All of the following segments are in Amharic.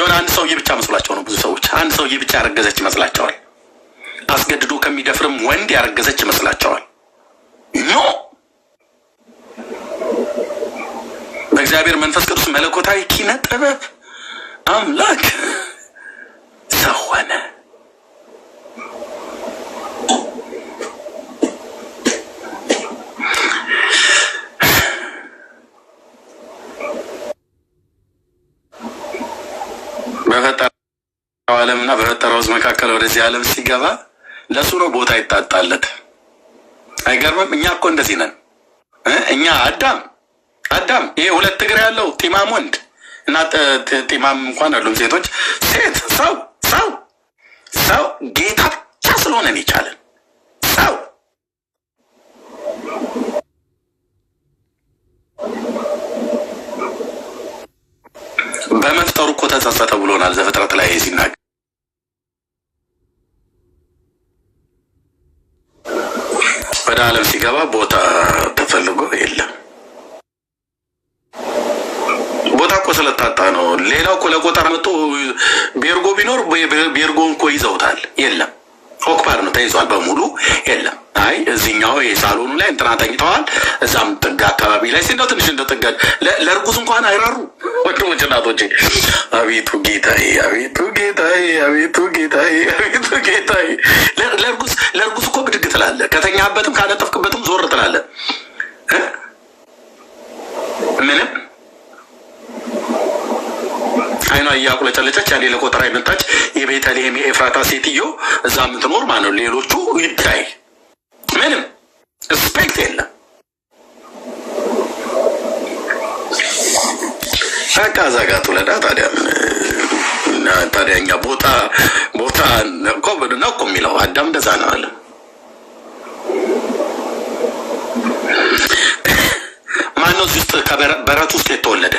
የሆነ አንድ ሰውዬ ብቻ መስሏቸው ነው ብዙ ሰዎች። አንድ ሰውዬ ብቻ ያረገዘች ይመስላቸዋል። አስገድዶ ከሚደፍርም ወንድ ያረገዘች ይመስላቸዋል። ኖ በእግዚአብሔር መንፈስ ቅዱስ መለኮታዊ ኪነ ጥበብ አምላክ ሰው ሆነ። በፈጠረው ዓለምና በፈጠረው ሕዝብ መካከል ወደዚህ ዓለም ሲገባ ለሱ ነው ቦታ ይጣጣለት። አይገርምም? እኛ እኮ እንደዚህ ነን። እኛ አዳም ይሄ ሁለት እግር ያለው ጢማም ወንድ እና ጢማም እንኳን አሉም ሴቶች፣ ሴት ሰው ጌታ ብቻ ስለሆነን ይቻላል። ሰው በመፍጠሩ እኮ ተጸጸተ ብሎናል ዘፍጥረት ላይ ሲናገር። ወደ ዓለም ሲገባ ቦታ ተፈልጎ የለም። ቦታ እኮ ስለታጣ ነው። ሌላው እኮ ለቆጠር መጥቶ ቤርጎ ቢኖር ቤርጎን እኮ ይዘውታል። የለም ኦክፓር ነው ተይዟል በሙሉ የለም። አይ እዚህኛው የሳሎኑ ላይ እንትና ተኝተዋል። እዛም ጥጋ አካባቢ ላይ እንደው ትንሽ እንደው ጥጋ ለእርጉዝ እንኳን አይራሩ ወንድሞች እናቶቼ። አቤቱ ጌታዬ፣ አቤቱ ጌታዬ፣ አቤቱ ጌታዬ፣ አቤቱ ጌታዬ። ለእርጉዝ እኮ ብድግ ትላለህ። ከተኛበትም ካነጠፍክበትም ዞር ትላለህ። ምንም አይኗ እያቁለጨለጨች ያሌ ለቆጠራ የመጣች የቤተልሔም የኤፍራታ ሴትዮ እዛ የምትኖር ማለት ነው። ሌሎቹ ይታይ ምንም ስፔክት የለም። በቃ ዘጋ ትውለዳ። ታዲያ እኛ ቦታ እኮ ነው እኮ የሚለው አዳም እንደዛ ነው አለ። ማነው እዚህ ውስጥ ከበረት ውስጥ የተወለደ?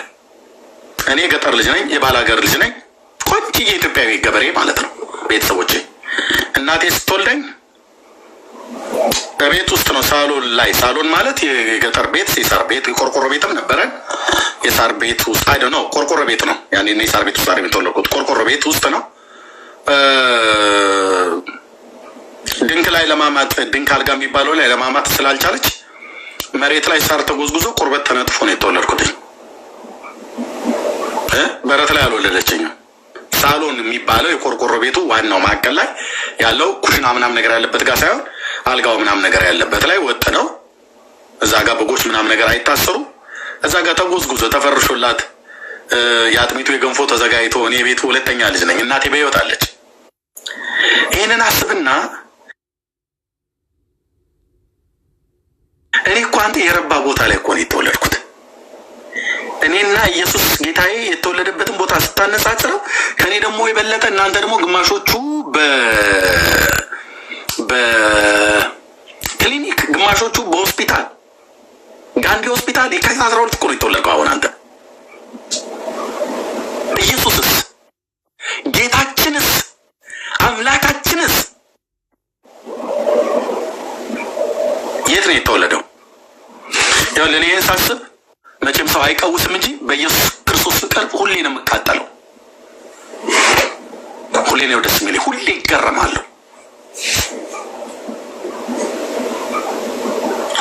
እኔ ገጠር ልጅ ነኝ፣ የባል ሀገር ልጅ ነኝ። ቆንጆዬ የኢትዮጵያዊ ገበሬ ማለት ነው ቤተሰቦቼ። እናቴ ስትወልደኝ በቤት ውስጥ ነው፣ ሳሎን ላይ። ሳሎን ማለት የገጠር ቤት፣ የሳር ቤት፣ የቆርቆሮ ቤትም ነበረን። የሳር ቤት ውስጥ አይደ ነው፣ ቆርቆሮ ቤት ነው። ያኔ የሳር ቤት ውስጥ አይደል የተወለድኩት፣ ቆርቆሮ ቤት ውስጥ ነው። ድንክ ላይ ለማማጥ፣ ድንክ አልጋ የሚባለው ላይ ለማማጥ ስላልቻለች መሬት ላይ ሳር ተጎዝጉዞ ቁርበት ተነጥፎ ነው የተወለድኩት። በረት ላይ አልወለደችኝም። ሳሎን የሚባለው የቆርቆሮ ቤቱ ዋናው ማዕከል ላይ ያለው ኩሽና ምናምን ነገር ያለበት ጋር ሳይሆን አልጋው ምናምን ነገር ያለበት ላይ ወጥ ነው። እዛ ጋር በጎች ምናምን ነገር አይታሰሩ። እዛ ጋር ተጎዝጉዞ ተፈርሾላት የአጥሚቱ የገንፎ ተዘጋጅቶ እኔ ቤቱ ሁለተኛ ልጅ ነኝ። እናቴ በሕይወት አለች። ይህንን አስብና እኔ እኮ አንተ የረባ ቦታ ላይ እኮ ነው የተወለድኩት። እኔና ኢየሱስ ጌታዬ የተወለደበትን ቦታ ስታነጻጽረው ከኔ ደግሞ የበለጠ እናንተ ደግሞ ግማሾቹ በክሊኒክ ግማሾቹ በሆስፒታል ጋንዲ ሆስፒታል የካቲት 12 እኮ ነው የተወለድከው። አሁን አንተ ኢየሱስስ ጌታችንስ አምላካችንስ የት ነው የተወለደው? ያው ለኔ ሳስብ መቼም ሰው አይቀውስም እንጂ በኢየሱስ ክርስቶስ ፍቅር ሁሌ ነው የምቃጠለው። ሁሌ ነው ደስ የሚለኝ። ሁሌ ይገረማለሁ።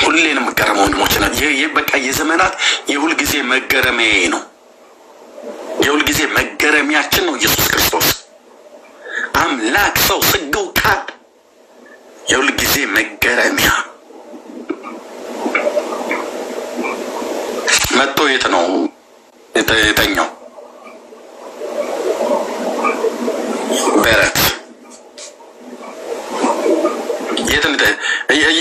ሁሌ ነው የምገረመው ወንድሞች። ይሄ በቃ የዘመናት የሁል ጊዜ መገረሚያዬ ነው። የሁል ጊዜ መገረሚያችን ነው ኢየሱስ ክርስቶስ አምላክ ሰው ስግው ቃል የሁል ጊዜ መገረሚያ። መጥቶ የት ነው የተኛው? በረት። የት ነው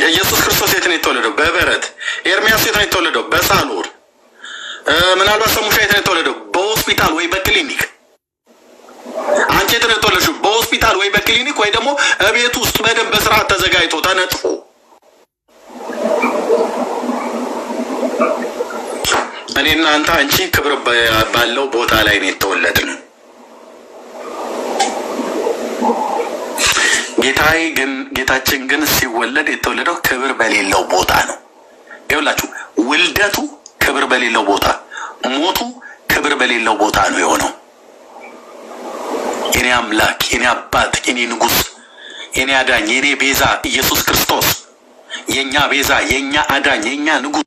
ኢየሱስ ክርስቶስ የት ነው የተወለደው? በበረት። ኤርሚያስ የት ነው የተወለደው? በሳሎን። ምናልባት ሰሙሻ የት ነው የተወለደው? በሆስፒታል ወይ በክሊኒክ። አንቺ የት ነው የተወለድሽው? በሆስፒታል ወይ በክሊኒክ ወይ ደግሞ ቤት ውስጥ በደንብ በስርዓት ተዘጋጅቶ ተነጥፎ። እኔና አንተ አንቺ ክብር ባለው ቦታ ላይ ነው የተወለድን። ጌታችን ግን ሲወለድ የተወለደው ክብር በሌለው ቦታ ነው። ይኸውላችሁ ውልደቱ ክብር በሌለው ቦታ፣ ሞቱ ክብር በሌለው ቦታ ነው የሆነው። የኔ አምላክ፣ የኔ አባት፣ የኔ ንጉስ፣ የኔ አዳኝ፣ የኔ ቤዛ ኢየሱስ ክርስቶስ የኛ ቤዛ፣ የኛ አዳኝ፣ የኛ ንጉስ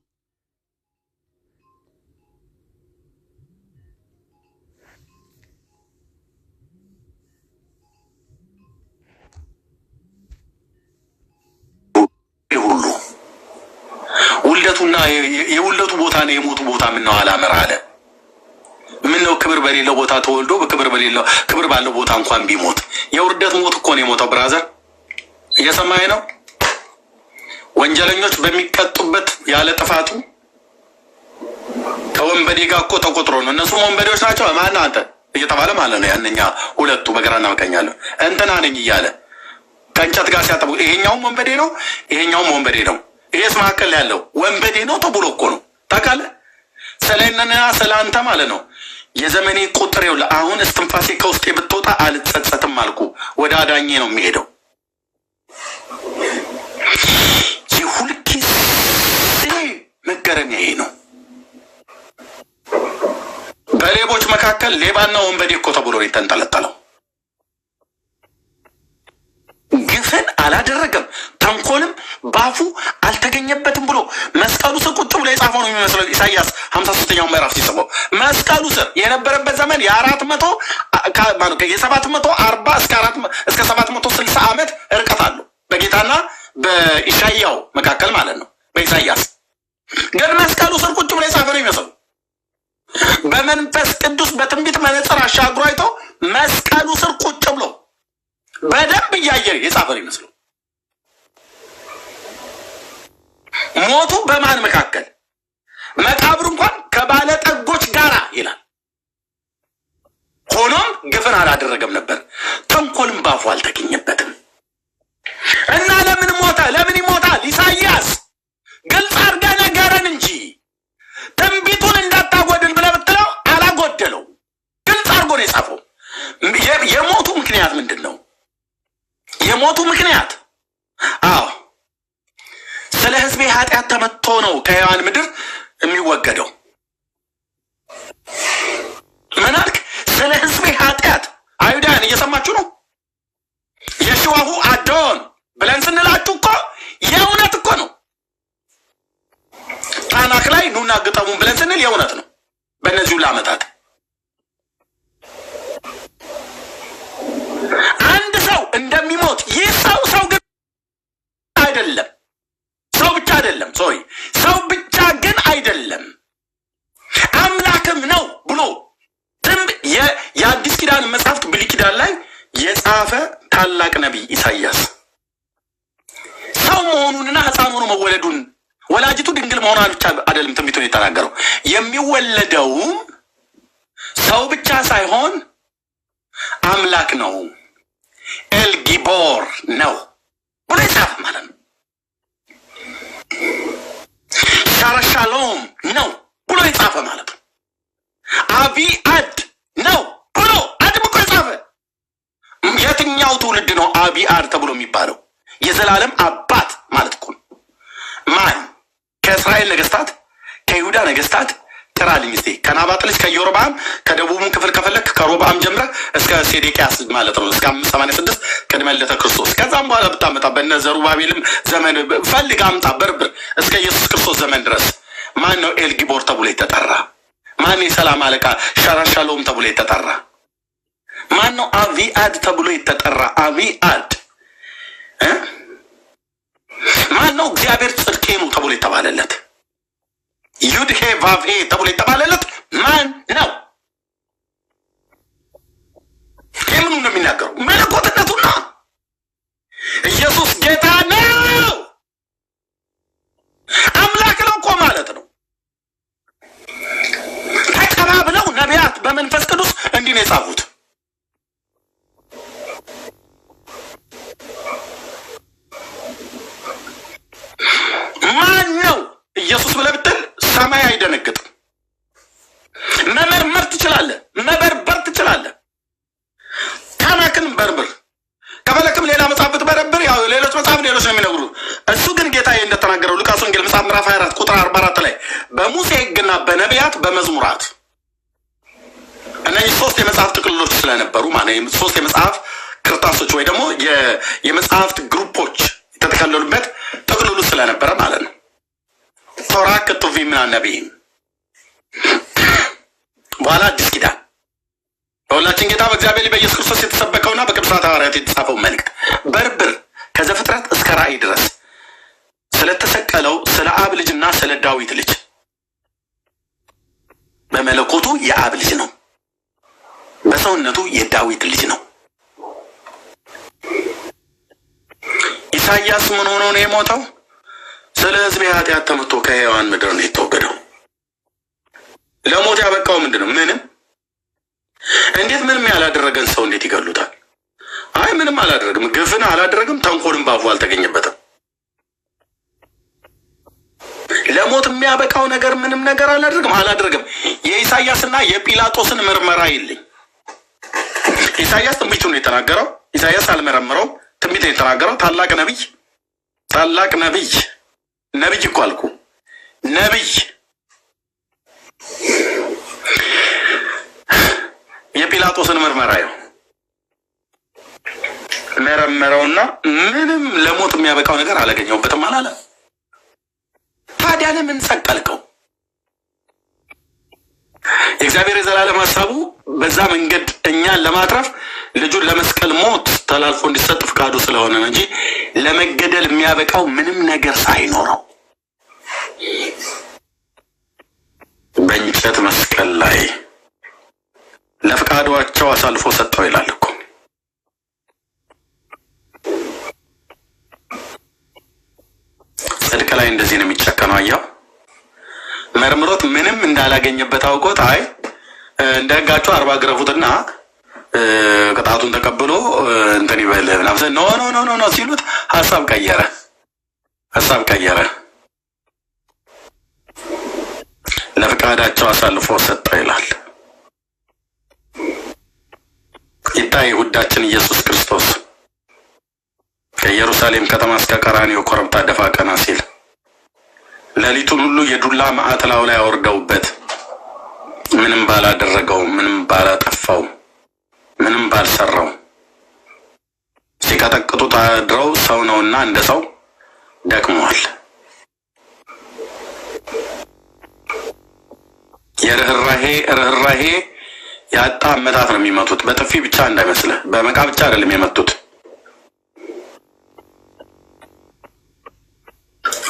ሁሉ ውልደቱና የውልደቱ ቦታ ነው የሞቱ ቦታ ምን ነው አላመራ አለ። ምን ነው ክብር በሌለው ቦታ ተወልዶ ክብር ባለው ቦታ እንኳን ቢሞት የውርደት ሞት እኮ ነው የሞተው። ብራዘር እየሰማኸኝ ነው? ወንጀለኞች በሚቀጡበት ያለ ጥፋቱ ከወንበዴ ጋር እኮ ተቆጥሮ ነው። እነሱም ወንበዴዎች ናቸው ማን አንተ እየተባለ ማለት ነው። ያንኛ ሁለቱ በግራና በቀኝ ያለው እንትና ነኝ እያለ ከእንጨት ጋር ሲያጠቡ ይሄኛውም ወንበዴ ነው፣ ይሄኛውም ወንበዴ ነው። ይሄስ መካከል ያለው ወንበዴ ነው ተብሎ እኮ ነው። ታውቃለህ? ስለእነና ስለአንተ ማለት ነው። የዘመኔ ቁጥር ይኸውልህ፣ አሁን እስትንፋሴ ከውስጤ ብትወጣ አልጸጸትም አልኩ። ወደ አዳኜ ነው የሚሄደው። የሁልጊዜ መገረሚያ ይሄ ነው። በሌቦች መካከል ሌባና ወንበዴ እኮ ተብሎ ነው የተንጠለጠለው። ግፍን አላደረገም፣ ተንኮልም ባፉ አልተገኘበትም ብሎ መስቀሉ ስር ቁጭ ብሎ የጻፈው ነው የሚመስለው። ኢሳይያስ 53ኛው ምዕራፍ ሲጽፈው መስቀሉ ስር የነበረበት ዘመን የ740 እስከ 760 ዓመት ርቀት አለው በጌታና በኢሳይያው መካከል ማለት ነው። በኢሳይያስ ግን መስቀሉ ስር ቁጭ ብሎ የጻፈ ነው የሚመስለው። በመንፈስ ቅዱስ በትንቢት መነጽር አሻግሮ አይቶ መስቀሉ ስር ቁጭ ብሎ በደንብ እያየ የጻፈ ነው የሚመስለው። ሞቱ በማን መካከል? መቃብሩ እንኳን ከባለጠጎች ጋራ ይላል። ሆኖም ግፍን አላደረገም ነበር፣ ተንኮልም ባፉ አልተገኘበትም። እና ለምን ሞተ? ለምን ይሞታል? ኢሳይያስ ግልጽ አድርገህ ነገረን እንጂ ትንቢቱን እንዳታጎድል ብለህ ብትለው አላጎደለው። ግልጽ አድርጎ ነው የጻፈው። የሞቱ ምክንያት ምንድን ነው? የሞቱ ምክንያት ስለ ሕዝቤ ኃጢአት ተመትቶ ነው ከሕያዋን ምድር የሚወገደው። ምን አልክ? ስለ ሕዝቤ ኃጢአት። አይሁዳውያን እየሰማችሁ ነው? የሽዋሁ አዶን ብለን ስንላችሁ እኮ የእውነት እኮ ነው። ታናክ ላይ ኑና ግጠሙን ብለን ስንል የእውነት ነው። በእነዚሁ ለዓመታት አንድ ሰው እንደሚሞት ይህ ሰው ግን አይደለም። ሰው ብቻ አይደለም። ሰው ብቻ ግን አይደለም፣ አምላክም ነው ብሎ የአዲስ ኪዳን መጽሐፍት ብሉይ ኪዳን ላይ የጻፈ ታላቅ ነቢይ ኢሳይያስ ሰው መሆኑንና ሕፃን ሆኖ መወለዱን ወላጅቱ ድንግል መሆኗን ብቻ አይደለም ትንቢቱን የተናገረው፣ የሚወለደውም ሰው ብቻ ሳይሆን አምላክ ነው፣ ኤልጊቦር ነው ብሎ የጻፈ ማለት ነው። ሻረሻሎም ነው ብሎ የጻፈ ማለት ነው። አቢአድ ነው ብሎ አድምቆ የጻፈ። የትኛው ትውልድ ነው አቢአድ ተብሎ የሚባለው? የዘላለም አባት ማለት እኮ ነው። ማን? ከእስራኤል ነገስታት ከይሁዳ ነገስታት ጥራልኝ እስቲ። ከናባጥ ልጅ ከኢዮርብዓም፣ ከደቡቡም ክፍል ከፈለክ ከሮብዓም ጀምረህ እስከ ሴዴቅያስ ማለት ነው፣ እስከ 586 ቅድመ ልደተ ክርስቶስ። ከዛም በኋላ ብታመጣ በነ ዘሩባቤልም ዘመን ፈልግ አምጣ፣ በርብር እስከ ኢየሱስ ክርስቶስ ዘመን ድረስ ማን ነው ኤልጊቦር ተብሎ የተጠራ? ማን የሰላም አለቃ ሻራሻሎም ተብሎ የተጠራ? ማን ነው አቢአድ ተብሎ የተጠራ? አቢአድ ማን ነው? እግዚአብሔር ጽድቄ ነው ተብሎ የተባለለት ዩድሄ ቫቭሄ ተብሎ የተባለለት ማን ነው? የምኑ ነው የሚናገረው? መለኮትነቱና ኢየሱስ ጌታ ነው፣ አምላክ ነው እኮ ማለት ነው። ተቀባብለው ነቢያት በመንፈስ ቅዱስ እንዲህ ነው የጻፉት። ማን ነው ኢየሱስ ብለህ ብትል ሰማይ አይደነግጥም። መመርመር ትችላለህ፣ መበርበር ትችላለህ። ታናክን በርብር ከፈለክም ሌላ መጽሐፍ ብትበረብር ያው ሌሎች መጽሐፍ ሌሎች ነው የሚነግሩ። እሱ ግን ጌታ እንደተናገረው ሉቃስ ወንጌል መጽሐፍ ምዕራፍ 24 ቁጥር 44 ላይ በሙሴ ሕግና በነቢያት በመዝሙራት እነዚህ ሶስት የመጽሐፍ ጥቅልሎች ስለ ስለነበሩ ማለት ሶስት የመጽሐፍ ክርታሶች ወይ ደግሞ የመጽሐፍት ግሩፖች የተጠቀለሉበት ጥቅልሉ ስለነበረ ማለት ነው። ቶራ ከቱቪ ምን ነቢይም በኋላ አዲስ ኪዳን በሁላችን ጌታ በእግዚአብሔር በኢየሱስ ክርስቶስ የተሰበከውና በቅዱሳት ሐዋርያት የተጻፈው መልእክት በርብር ከዘፍጥረት እስከ ራእይ ድረስ ስለተሰቀለው ስለ አብ ልጅና ስለ ዳዊት ልጅ በመለኮቱ የአብ ልጅ ነው፣ በሰውነቱ የዳዊት ልጅ ነው። ኢሳይያስ ምን ሆኖ ነው የሞተው? ስለ ሕዝቤ ኃጢአት ተመቶ ከሕያዋን ምድር ነው የተወገደው። ለሞት ያበቃው ምንድነው? ምንም። እንዴት ምንም ያላደረገን ሰው እንዴት ይገሉታል? አይ ምንም አላደረግም፣ ግፍን አላደረግም፣ ተንኮልም ባፉ አልተገኘበትም። ለሞት የሚያበቃው ነገር ምንም ነገር አላደረግም። የኢሳይያስና የጲላጦስን ምርመራ ይልኝ። ኢሳይያስ ትንቢቱን ነው የተናገረው። ኢሳይያስ አልመረመረው፣ ትንቢት ነው የተናገረው። ታላቅ ነቢይ እኮ አልኩ፣ ነቢይ የጲላጦስን ምርመራ መረመረውና ምንም ለሞት የሚያበቃው ነገር አላገኘውበትም አላለ። ታዲያ ለምን ሰቀልከው? የእግዚአብሔር የዘላለም ሀሳቡ በዛ መንገድ እኛን ለማትረፍ ልጁን ለመስቀል ሞት ተላልፎ እንዲሰጥ ፍቃዱ ስለሆነ እንጂ ለመገደል የሚያበቃው ምንም ነገር ሳይኖረው በእንጨት መስቀል ላይ ለፍቃዷቸው አሳልፎ ሰጠው ይላል እኮ። ጽድቅ ላይ እንደዚህ ነው የሚጨከነው። አያው መርምሮት ምንም እንዳላገኘበት አውቆት አይ እንደ ሕጋቸው 40 ግረፉትና ቅጣቱን ተቀብሎ እንትን ይበል ምናምን ኖ ሲሉት ሀሳብ ቀየረ። ለፍቃዳቸው አሳልፎ ሰጠ ይላል። ይታይ ውዳችን ኢየሱስ ክርስቶስ ከኢየሩሳሌም ከተማ እስከ ቀራንዮ ኮረብታ ደፋ ቀና ሲል ሌሊቱን ሁሉ የዱላ መዓት ላዩ ላይ አወርደውበት ምንም ባላደረገው፣ ምንም ባላጠፋው፣ ምንም ባልሰራው ሲቀጠቅጡት አድረው ሰው ነውና እንደ ሰው ደክሟል። የርህራሄ ያጣ አመታት ነው የሚመቱት። በጥፊ ብቻ እንዳይመስልህ፣ በመቃ ብቻ አይደለም የመቱት።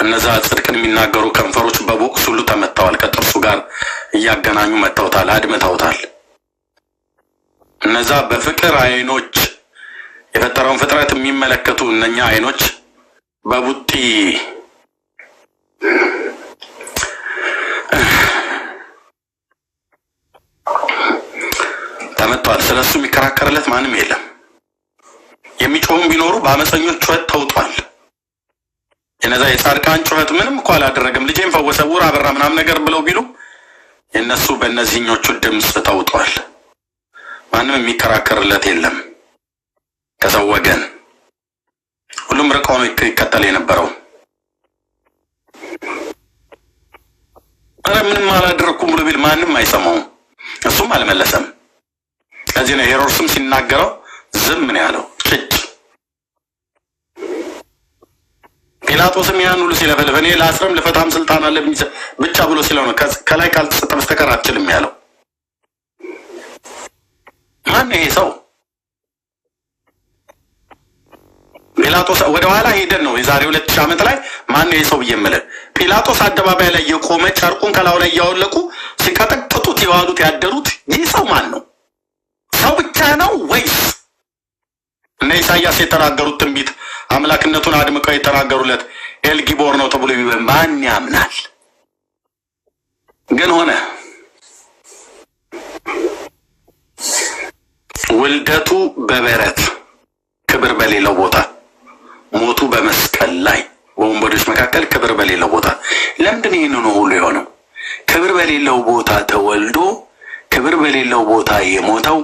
እነዛ ጽድቅን የሚናገሩ ከንፈሮች በቦክስ ሁሉ ተመተዋል። ከጥርሱ ጋር እያገናኙ መተውታል፣ አድምተውታል። እነዛ በፍቅር አይኖች የፈጠረውን ፍጥረት የሚመለከቱ እነኛ አይኖች በቡጢ ተመቷል። ስለሱ የሚከራከርለት ማንም የለም። የሚጮሁም ቢኖሩ በአመፀኞች ጩኸት ተውጧል። የነዛ የጻድቃን ጩኸት ምንም እኮ አላደረገም፣ ልጄም ፈወሰ፣ ዕውር አበራ ምናምን ነገር ብለው ቢሉ የነሱ በእነዚህኞቹ ድምፅ ተውጧል። ማንም የሚከራከርለት የለም ከሰው ወገን። ሁሉም ርቀው ነው ይከተል የነበረው። አረ ምንም አላደረኩም ብሎ ቢል ማንም አይሰማውም፣ እሱም አልመለሰም። ለዚህ ነው ሄሮድስም ሲናገረው ዝም ምን ያለው ጭጭ። ጲላጦስም ያን ሁሉ ሲለፈልፍ እኔ ለአስረም ልፈታም ስልጣን አለብኝ ብቻ ብሎ ሲለው ነው ከላይ ካልተሰጠ በስተቀር አትችልም ያለው። ማን ይሄ ሰው? ጲላጦስ ወደ ኋላ ሄደን ነው የዛሬ 2000 ዓመት ላይ ማን ይሄ ሰው ብዬ የምልህ። ጲላጦስ አደባባይ ላይ የቆመ ጨርቁን ከላዩ ላይ እያወለቁ ሲቀጠቅጡት የዋሉት ያደሩት ይህ ሰው ማን ነው? ሰው ብቻ ነው ወይስ እነ ኢሳይያስ የተናገሩት ትንቢት አምላክነቱን አድምቀው የተናገሩለት ኤልጊቦር ነው ተብሎ ማን ያምናል? ግን ሆነ ውልደቱ በበረት ክብር በሌለው ቦታ፣ ሞቱ በመስቀል ላይ በወንበዶች መካከል ክብር በሌለው ቦታ። ለምንድን ይህን ነው ሁሉ የሆነው? ክብር በሌለው ቦታ ተወልዶ ክብር በሌለው ቦታ የሞተው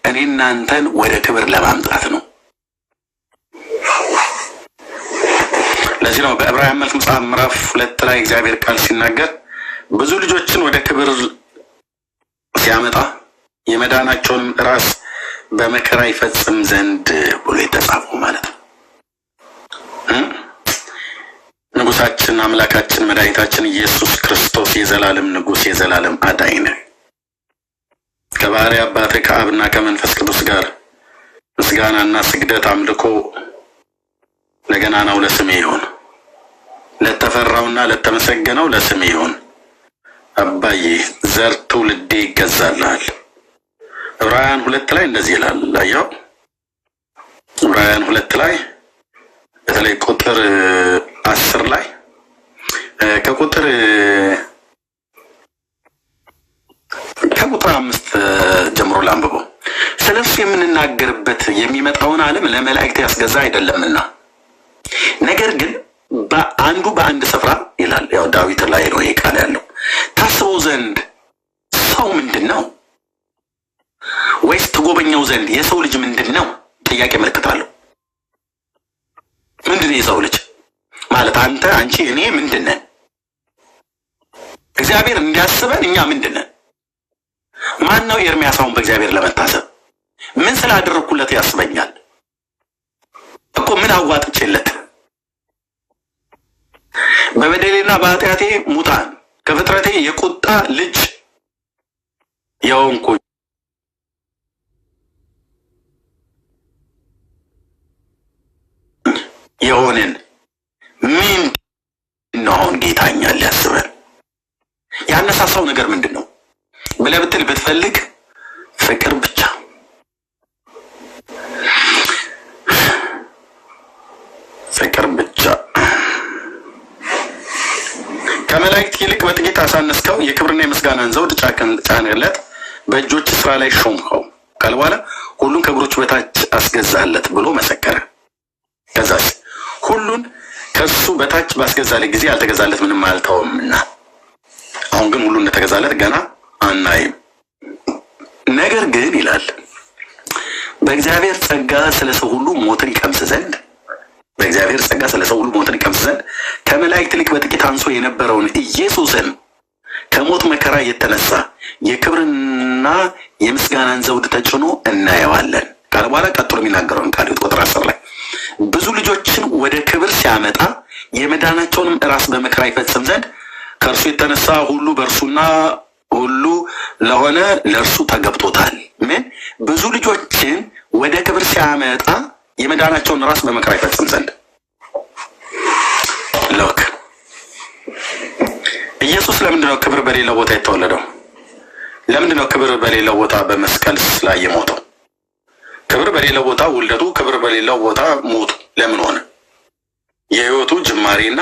እኔ እናንተን ወደ ክብር ለማምጣት ነው። ለዚህ ነው በዕብራውያን መልእክት መጽሐፍ ምዕራፍ 2 ላይ እግዚአብሔር ቃል ሲናገር ብዙ ልጆችን ወደ ክብር ሲያመጣ የመዳናቸውን ራስ በመከራ ይፈጽም ዘንድ ብሎ የተጻፈው ማለት ነው። ንጉሳችን አምላካችን መድኃኒታችን ኢየሱስ ክርስቶስ የዘላለም ንጉስ የዘላለም አዳኝ ነው። ከባህሪ አባቴ ከአብና ከመንፈስ ቅዱስ ጋር ምስጋናና ስግደት አምልኮ ለገናናው ለስሜ ይሁን፣ ለተፈራውና ለተመሰገነው ለስሜ ይሁን። አባዬ ዘር ትውልዴ ይገዛልሃል። ዕብራውያን 2 ላይ እንደዚህ ይላል። አያው ዕብራውያን 2 ላይ በተለይ ቁጥር 10 ላይ ከቁጥር 5 ጀምሮ ላንብበው። ስለሱ የምንናገርበት የሚመጣውን ዓለም ለመላእክት ያስገዛ አይደለምና ነገር ግን በአንድ ስፍራ ይላል። ያው ዳዊት ላይ ነው ይሄ ቃል ያለው። ታስበው ዘንድ ሰው ምንድነው? ወይስ ትጎበኘው ዘንድ የሰው ልጅ ምንድነው? ጥያቄ ምልክት አለው። ምንድነው የሰው ልጅ ማለት? አንተ፣ አንቺ፣ እኔ ምንድነን? እግዚአብሔር እንዲያስበን እኛ ምንድነን? ማን ነው ኤርሚያሳውን በእግዚአብሔር ለመታሰብ ምን ስላደረኩለት ያስበኛል እኮ? ምን አዋጥቼለት? በበደሌና በኃጢአቴ ሙታን ከፍጥረቴ የቁጣ ልጅ የሆንኩ የሆንን ምን ነው አሁን ጌታኛል ሊያስበን ያነሳሳው ነገር ምንድን ነው ብለህ ብትል ብትፈልግ ፍቅር ብቻ። ፍቅር ብቻ። ከመላእክት ይልቅ በጥቂት አሳነስከው፣ የክብርና የምስጋናን ዘውድ ጫንለት፣ በእጆች ስራ ላይ ሾምከው ካለ በኋላ ሁሉን ከእግሮቹ በታች አስገዛለት ብሎ መሰከረ። ከዛስ ሁሉን ከሱ በታች ባስገዛለት ጊዜ ያልተገዛለት ምንም አልተውምና፣ አሁን ግን ሁሉ እንደተገዛለት ገና አናይም። ነገር ግን ይላል በእግዚአብሔር ጸጋ ስለ ሰው ሁሉ ሞትን ይቀምስ ዘንድ በእግዚአብሔር ጸጋ ስለ ሰው ሁሉ ሞትን ይቀምስ ዘንድ ከመላእክት ይልቅ በጥቂት አንሶ የነበረውን ኢየሱስን ከሞት መከራ የተነሳ የክብርና የምስጋናን ዘውድ ተጭኖ እናየዋለን ካለ በኋላ ቀጥሎ የሚናገረውን ቃል ቁጥር 10 ላይ ብዙ ልጆችን ወደ ክብር ሲያመጣ የመዳናቸውንም ራስ በመከራ ይፈጽም ዘንድ ከእርሱ የተነሳ ሁሉ በእርሱና ሁሉ ለሆነ ለእርሱ ተገብቶታል። ምን ብዙ ልጆችን ወደ ክብር ሲያመጣ የመዳናቸውን ራስ በመከራ ይፈጽም ዘንድ። ሎክ ኢየሱስ ለምንድነው ክብር በሌለው ቦታ የተወለደው? ለምንድነው ክብር በሌለው ቦታ በመስቀል ላይ የሞተው? ክብር በሌለው ቦታ ውልደቱ፣ ክብር በሌለው ቦታ ሞቱ ለምን ሆነ? የህይወቱ ጅማሬና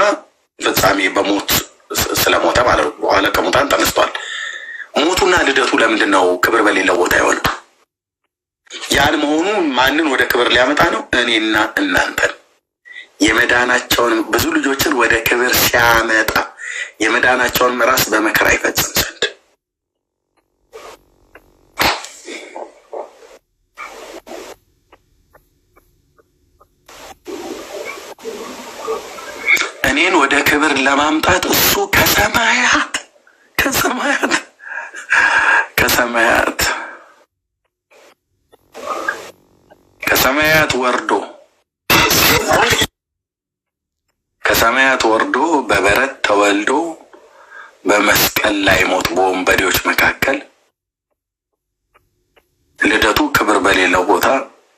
ፍጻሜ በሞት ስለሞተ ማለት ነው። በኋላ ከሙታን ተነስቷል። ሞቱና ልደቱ ለምንድነው ክብር በሌለው ቦታ የሆነ? ያን መሆኑ ማንን ወደ ክብር ሊያመጣ ነው? እኔና እናንተን። የመዳናቸውን ብዙ ልጆችን ወደ ክብር ሲያመጣ የመዳናቸውን ራስ በመከራ ይፈጽም ዘንድ። እኔን ወደ ክብር ለማምጣት እሱ ከሰማያት ወርዶ በበረት ተወልዶ በመስቀል ላይ ሞት በወንበዴዎች መካከል ልደቱ ክብር በሌለው ቦታ፣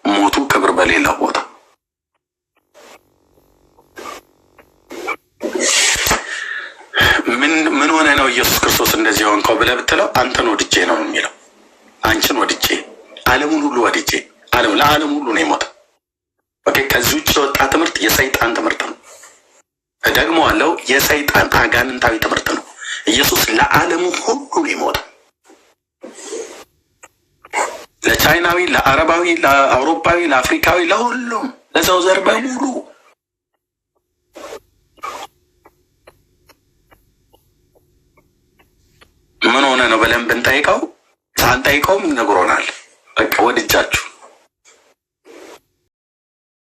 ሞቱ ክብር በሌለው ቦታ። ምን ሆነ ነው ኢየሱስ ክርስቶስ እንደዚህ ሆንከው ብለህ ብትለው አንተን ወድጄ ነው የሚለው። አንቺን ወድጄ፣ ዓለሙን ሁሉ ወድጄ። ለዓለም ሁሉ ነው የሞተው። ኦኬ። ከዚህ ውጭ የወጣ ትምህርት የሰይጣን ትምህርት ነው። ደግሞ አለው የሰይጣን አጋንንታዊ ትምህርት ነው። ኢየሱስ ለዓለሙ ሁሉ ነው የሞተው። ለቻይናዊ፣ ለአረባዊ፣ ለአውሮፓዊ፣ ለአፍሪካዊ፣ ለሁሉም ለሰው ዘር በሙሉ ምን ሆነ ነው ብለን ብንጠይቀው ሳንጠይቀውም ነግሮናል። በቃ ወድጃችሁ